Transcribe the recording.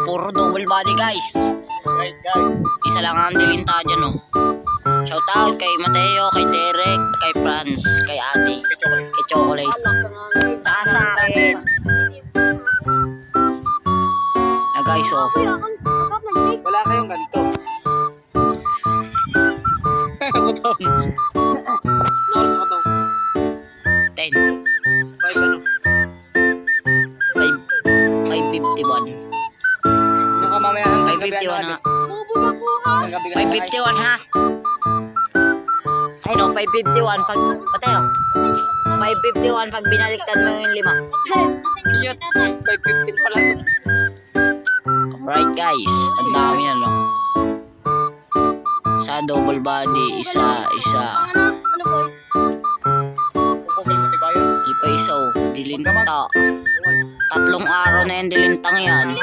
Puro double body guys. Right guys. Isa lang ang dilinta dyan oh. Shout out kay Mateo, kay Derek, kay Franz, kay Ate, kay Chocolate. Tsaka sa akin. Na guys oh. Wala kayong ganito. Kutong. Ano sa kutong? 10. 5 ano? 551. Yung mamaya hanggang 551 ha. gabi 551 ha. Ay no, 551 pag Mateo. 551 pag binaliktad mo yung 5. Iyot. 515 pala ito. Alright guys, ang dami yan no. Sa double body, isa. Pupugil mo tiba yun. Ipa isa oh, dilinta. 3 araw na yan dilintang yan.